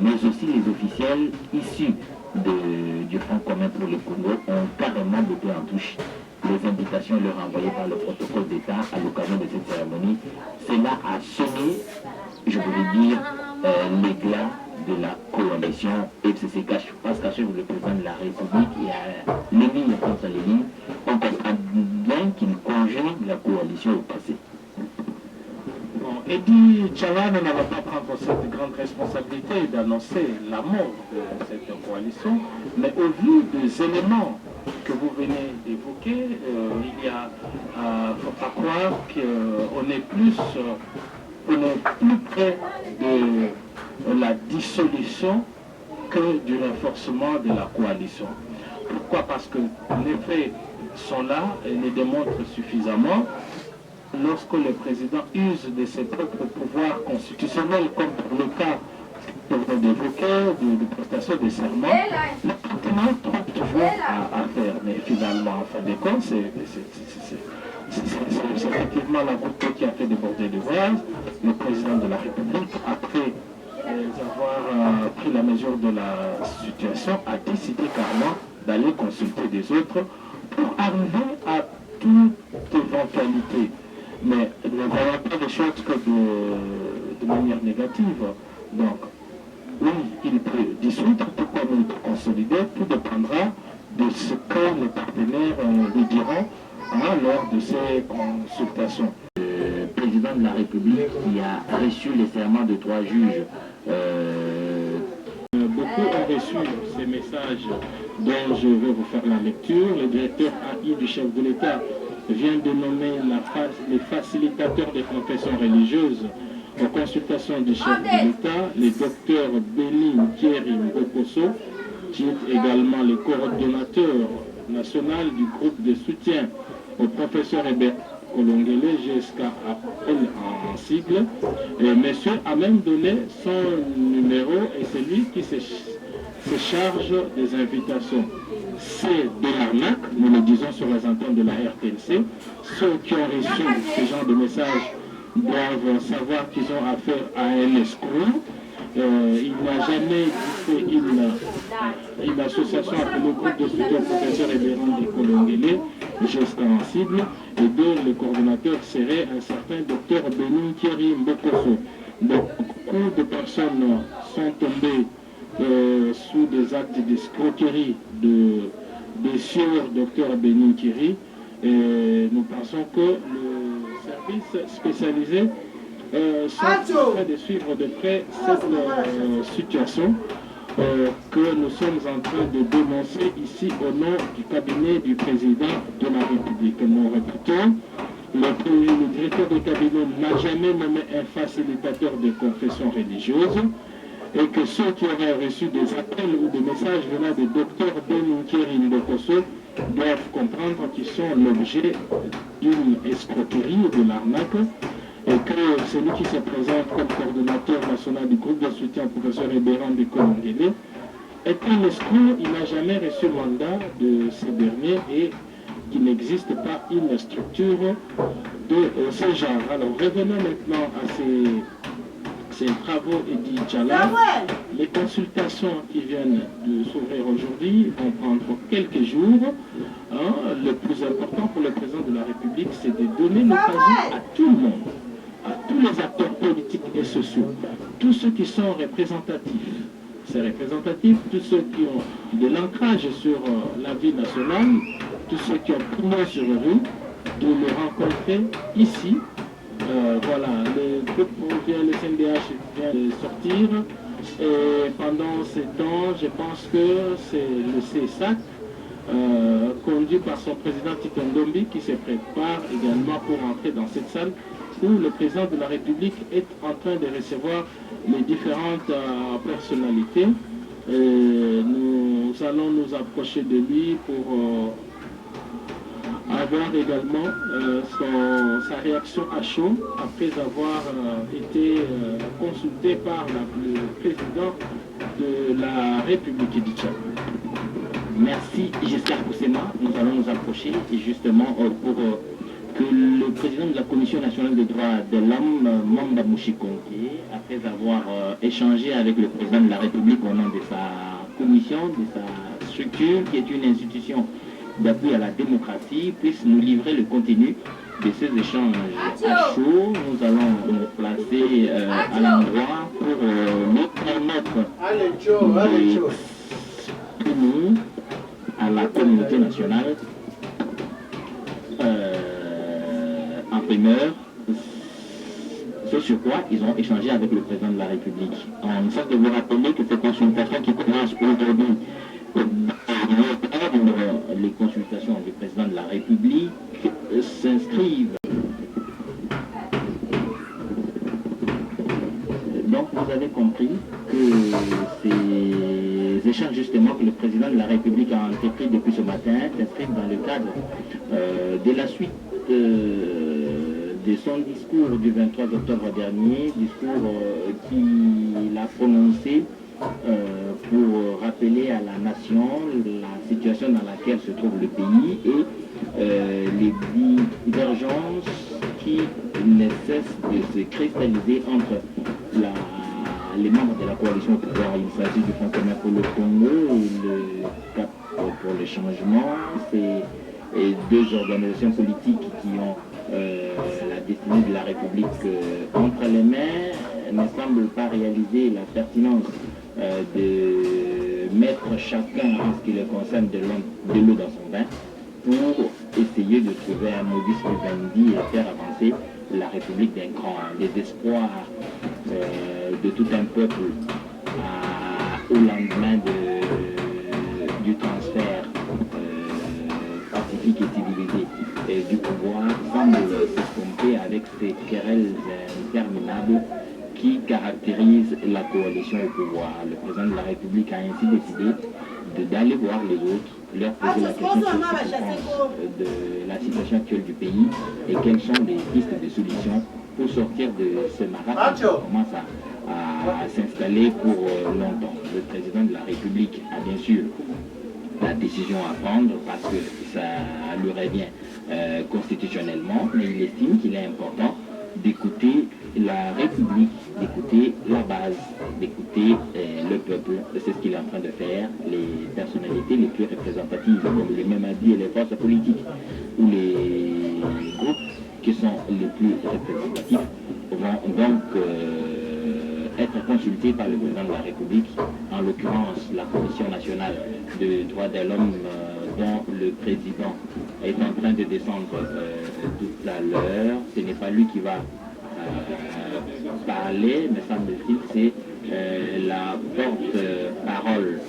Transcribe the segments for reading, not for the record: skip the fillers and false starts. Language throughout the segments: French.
mais aussi les officiels issus du Front commun pour le Congo ont carrément botté en touche les invitations leur envoyées par le protocole d'État à l'occasion de cette cérémonie. Cela a semé, je voulais dire, l'éclat de la coalition FCC parce qu'à le président de la République et à l'émile contre l'émile, on comprend bien qu'il conjoint la coalition au passé. Bon, Edi Tchala ne va pas prendre cette grande responsabilité d'annoncer la mort de cette coalition, mais au vu des éléments que vous venez d'évoquer, il y a, faut pas croire qu'on est plus près de la dissolution que du renforcement de la coalition. Pourquoi? Parce que les faits sont là et les démontrent suffisamment. Lorsque le président use de ses propres pouvoirs constitutionnels, comme pour le cas que vous d'évoquer, de prestation de serment, le président trouve toujours à faire. Mais finalement, en fin de compte, c'est effectivement la goutte qui a fait déborder le vase. Le président de la République, après avoir pris la mesure de la situation, a décidé carrément d'aller consulter des autres pour arriver à toute éventualité. Mais ne voyons pas les choses que de manière négative. Donc, oui, il peut dissoudre, tout comme il peut consolider, tout dépendra de ce que les partenaires lui diront lors de ces consultations. Le président de la République qui a reçu les serments de 3 juges. Beaucoup ont reçu ces messages dont je vais vous faire la lecture. Le directeur AI du chef de l'État vient de nommer les facilitateurs des confessions religieuses aux consultations du chef de l'État, les docteurs Béni Thierry Mbokoso, qui est également le coordonnateur national du groupe de soutien au professeur Hébert Kolongele, GSK en sigle. Et monsieur a même donné son numéro et c'est lui qui se charge des invitations. C'est de l'arnaque, nous le disons sur les antennes de la RTNC. Ceux qui ont reçu ce genre de messages doivent savoir qu'ils ont affaire à un escroc. Il n'a jamais fait une association avec le groupe de soutien au professeur Hébert Kolongele, jusqu'à en cible, et dont le coordonnateur serait un certain docteur Béni Thierry Mbokoso. Beaucoup de personnes sont tombées sous des actes d'escroquerie de sieur docteur Béni Thierry, et nous pensons que le service spécialisé sont en train de suivre de près cette situation que nous sommes en train de dénoncer ici au nom du cabinet du président de la République. Nous répétons, le directeur de cabinet n'a jamais nommé un facilitateur de confession religieuse et que ceux qui auraient reçu des appels ou des messages venant des docteurs Thierry Mbokoso doivent comprendre qu'ils sont l'objet d'une escroquerie ou de l'arnaque, et que celui qui se présente comme coordonnateur national du groupe de soutien au professeur Hébert Kolongele est un escroc. Il n'a jamais reçu mandat de ce dernier et qu'il n'existe pas une structure de ce genre. Alors revenons maintenant à ces travaux Edi Tchala. Les consultations qui viennent de s'ouvrir aujourd'hui vont prendre quelques jours. Le plus important pour le président de la République, c'est de donner l'occasion à tout le monde, à tous les acteurs politiques et sociaux, tous ceux qui sont représentatifs. C'est représentatif, tous ceux qui ont de l'ancrage sur la vie nationale, tous ceux qui ont pignon sur les rues, de les rencontrer ici. Voilà, le groupe le CNDH vient de sortir et pendant ces temps, je pense que c'est le CSAC conduit par son président Tito Ndombi qui se prépare également pour entrer dans cette salle où le président de la République est en train de recevoir les différentes personnalités. Nous allons nous approcher de lui pour avoir également sa réaction à chaud après avoir été consulté par le président de la République du Tchad. Merci Giscard Koussema. Nous allons nous approcher et justement pour que le président de la Commission nationale des droits de l'homme, Mamba Mouchikonke, après avoir échangé avec le président de la République au nom de sa commission, de sa structure, qui est une institution d'appui à la démocratie, puisse nous livrer le contenu de ces échanges à chaud. Nous allons nous placer à l'endroit pour nous permettre d'exprimer à la communauté nationale en primeur ce sur quoi ils ont échangé avec le président de la République. En sorte de vous rappeler que ces consultations qui commencent aujourd'hui, les consultations du président de la République s'inscrivent. Donc vous avez compris que ces échanges justement que le président de la République a entrepris depuis ce matin s'inscrivent dans le cadre de la suite de son discours du 23 octobre dernier, discours qu'il a prononcé pour rappeler à la nation la situation dans laquelle se trouve le pays et les divergences qui ne cessent de se cristalliser entre les membres de la coalition au pouvoir. Il s'agit du Front commun pour le Congo et le Cap pour le changement. C'est deux organisations politiques qui ont la destinée de la République entre les mains, ne semblent pas réaliser la pertinence de mettre chacun en ce qui le concerne de l'eau dans son bain pour essayer de trouver un modus vivendi et faire avancer la République d'un cran. Les espoirs de tout un peuple au lendemain du transfert pacifique et civilisé du pouvoir semblent s'estomper avec ces querelles interminables qui caractérisent la coalition au pouvoir. Le président de la République a ainsi décidé d'aller voir les autres, leur poser la question sur ce qu'ils pensent de la situation actuelle du pays et quelles sont les pistes de solutions pour sortir de ce marasme qui commence à s'installer pour longtemps. Le président de la République a bien sûr la décision à prendre parce que ça lui revient constitutionnellement, mais il estime qu'il est important d'écouter la République, d'écouter la base, d'écouter le peuple. C'est ce qu'il est en train de faire. Les personnalités les plus représentatives, comme les mêmes a dit, les forces politiques ou les groupes qui sont les plus représentatifs vont donc être consultés par le président de la République, en l'occurrence la Commission nationale des droits de l'homme dont le président est en train de descendre tout à l'heure. Ce n'est pas lui qui va parler, me semble-t-il, c'est la porte-parole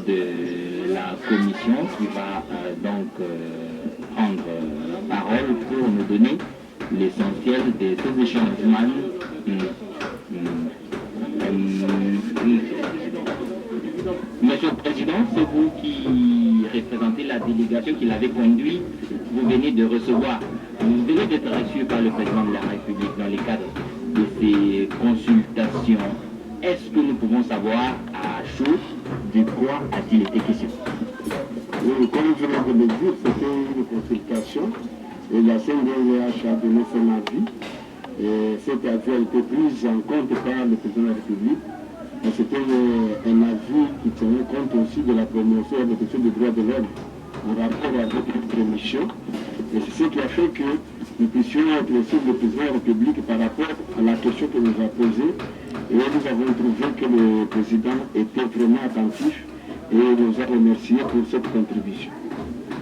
de la commission qui va donc prendre parole pour nous donner l'essentiel de ces échanges. Monsieur le Président, c'est vous qui représentez la délégation qui l'avait conduit. Vous venez de recevoir, vous venez d'être reçu par le président de la République dans le cadre de ces consultations. Est-ce que nous pouvons savoir à chaud de quoi a-t-il été question? Oui, comme je viens de le dire, c'était une consultation et la CNDH a donné son avis. Et cet avis a été pris en compte par le président de la République. C'était un avis qui tenait compte aussi de la promotion et de la protection des droits de l'homme en rapport avec notre mission. Et c'est ce qui a fait que nous puissions apprécier le président de la République par rapport à la question qu'il nous a posée. Et nous avons trouvé que le président était vraiment attentif et nous a remercié pour cette contribution.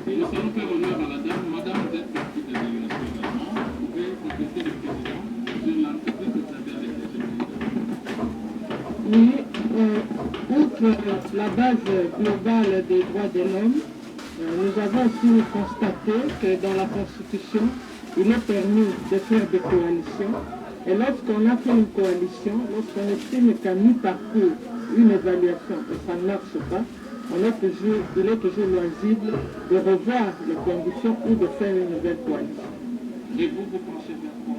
Et nous allons faire honneur à la dame. Madame, vous êtes partie de la délégation également. Vous pouvez compléter le président sur l'entreprise de cette délégation. Oui, outre la base globale des droits de l'homme, nous avons aussi constaté que dans la Constitution, il est permis de faire des coalitions. Et lorsqu'on a fait une coalition, lorsqu'on estime qu'à mi-parcours, une évaluation et ça ne marche pas, il est toujours loisible de revoir les conditions ou de faire une nouvelle coalition. Et vous pensez bien quoi?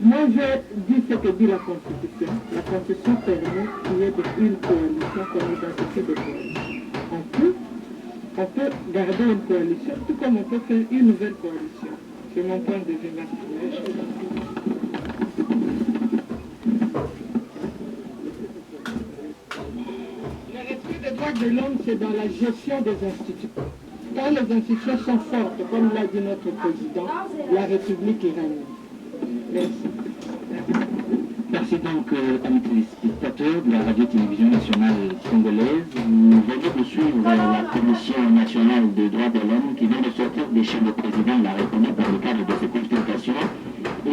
Moi, je dis ce que dit la Constitution. La Constitution permet qu'il y ait une coalition qu'on identifie de coalition. On peut garder une coalition, tout comme on peut faire une nouvelle coalition. C'est mon point de vue. Le respect des droits de l'homme, c'est dans la gestion des institutions. Quand les institutions sont fortes, comme l'a dit notre président, la République est réunie. Merci. Merci donc, amis téléspectateurs de la radio-télévision nationale congolaise. Nous venons de suivre la Commission nationale des droits de l'homme qui vient de sortir des chefs de président de la République dans le cadre de ces consultations. Et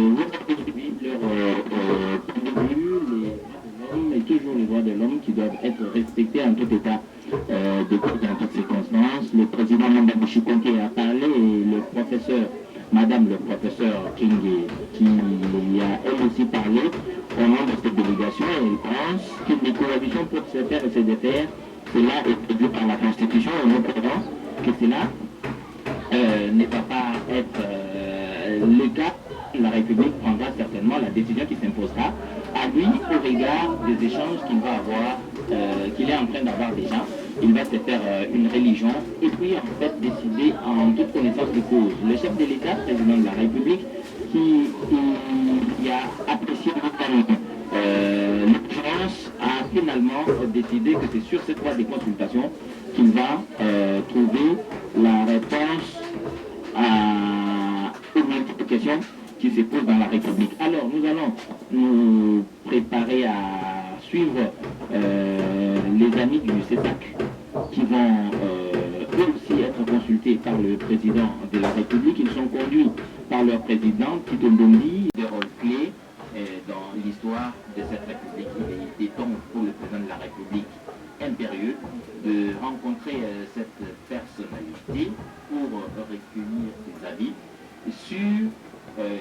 vous avez suivi leur point de vue, les droits de l'homme et toujours les droits de l'homme qui doivent être respectés en tout état de cause, dans toutes circonstances. Le président Manda Bouchikonke a parlé et le professeur Madame le professeur King, qui a elle aussi parlé au nom de cette délégation, et elle pense qu'une des coalitions pour se faire et se défaire, cela est prévu par la Constitution, et nous croyons que cela ne va pas être le cas. La République prendra certainement la décision qui s'imposera à lui au regard des échanges qu'il va avoir, qu'il est en train d'avoir déjà. Il va se faire une religion et puis en fait décider en toute connaissance de cause. Le chef de l'État, président de la République, qui a apprécié l'urgence, a finalement décidé que c'est sur cette voie de consultation qu'il va trouver la réponse aux multiples questions qui se posent dans la République. Alors nous allons nous préparer à suivre les amis du CESAC qui vont eux aussi être consultés par le président de la République. Ils sont conduits par leur président, Tito Ndombi, des rôles clés dans l'histoire de cette République. Il est temps pour le président de la République impérieux de rencontrer cette personnalité pour recueillir ses avis sur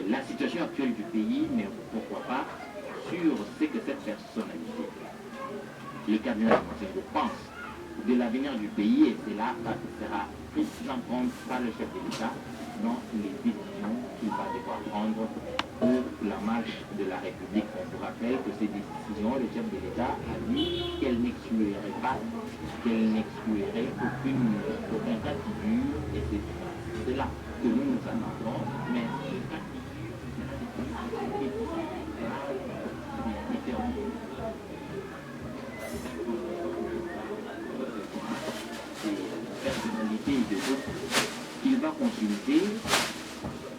la situation actuelle du pays, mais pourquoi pas sur ce que cette personnalité, le cardinal Monsengo, pense de l'avenir du pays, et cela sera pris en compte par le chef de l'État dans les décisions qu'il va devoir prendre pour la marche de la République. On vous rappelle que ces décisions, le chef de l'État a dit qu'elle n'exclurait pas, qu'elle n'exclurait aucun cas de figure, et c'est là que nous nous attendons, mais ce cas de figure est différent. Personnalité de d'autres qu'il va consulter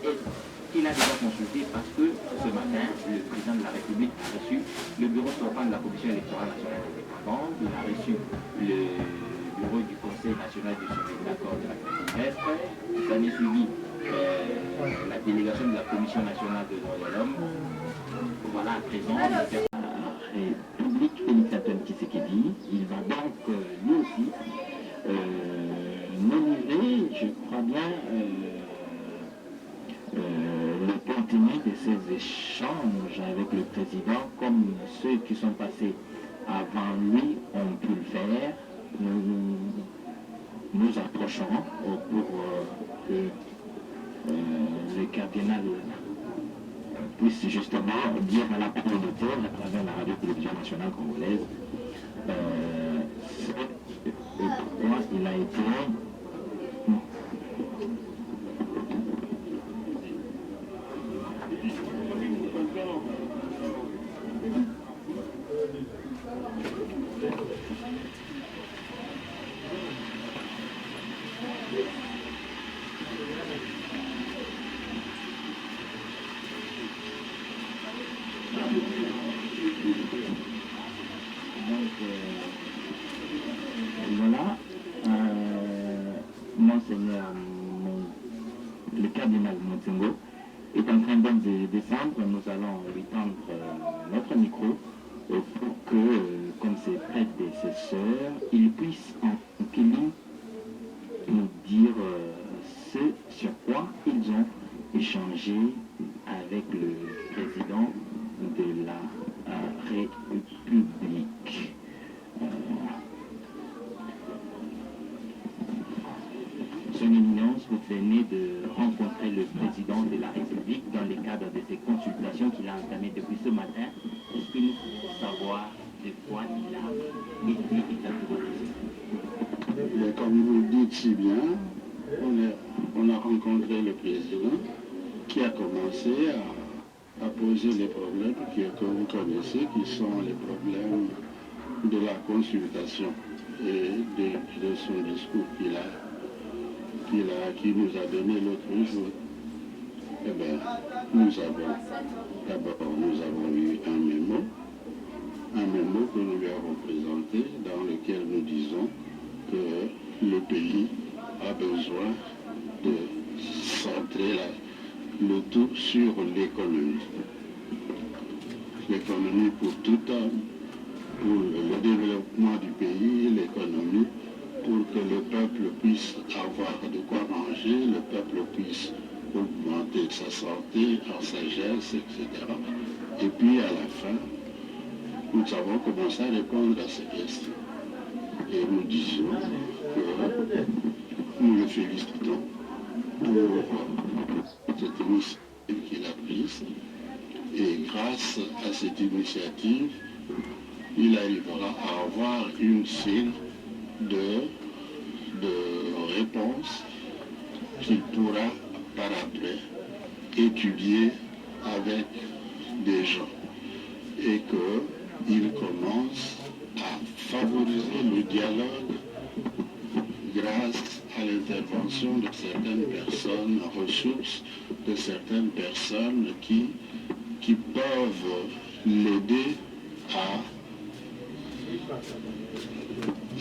et qu'il a déjà consulté parce que ce matin, le président de la République a reçu le bureau sortant de la Commission électorale nationale indépendante, il a reçu le bureau du Conseil national du suivi de l'accord de la terrestre, ça n'est suivi la délégation de la Commission nationale des droits de l'homme. Voilà à présent la République Félix Antoine Tshisekedi. Il va donc lui aussi nous livrer, je crois bien, le contenu de ces échanges avec le président, comme ceux qui sont passés avant lui ont pu le faire. Nous approchons pour que le cardinal puisse justement dire à la communauté à travers la radio-télévision nationale congolaise et pourquoi il a été voilà, Monseigneur, le cardinal Monsengo est en train donc de descendre. Nous allons lui tendre notre micro pour que, comme ses prédécesseurs, il puisse en Kili nous dire ce sur quoi ils ont échangé avec le président de la République. Son Éminence, vous venez de rencontrer le président de la République dans le cadre de ces consultations qu'il a entamées depuis ce matin. Est-ce que nous pouvons savoir de quoi il a été exactement? Comme vous le dites si bien, on a rencontré le président qui a commencé à poser les problèmes que vous connaissez, qui sont les problèmes de la consultation et de son discours qu'il nous a donné l'autre jour. Eh bien, nous avons eu un mémo que nous lui avons présenté, dans lequel nous disons que le pays a besoin de centrer le tout sur l'économie. L'économie pour tout homme, pour le développement du pays, l'économie, pour que le peuple puisse avoir de quoi manger, le peuple puisse augmenter sa santé, en sagesse, etc. Et puis à la fin, nous avons commencé à répondre à ces questions. Et nous disions que nous le félicitons pour cette initiative qu'il a prise. Et grâce à cette initiative, il arrivera à avoir une série de réponses qu'il pourra par après étudier avec des gens et qu'il commence à favoriser le dialogue grâce à l'intervention de certaines personnes, ressources de certaines personnes qui peuvent l'aider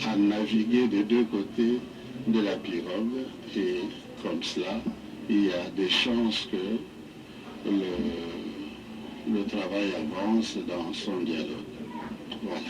à naviguer des deux côtés de la pirogue, et comme cela, il y a des chances que le travail avance dans son dialogue. Voilà.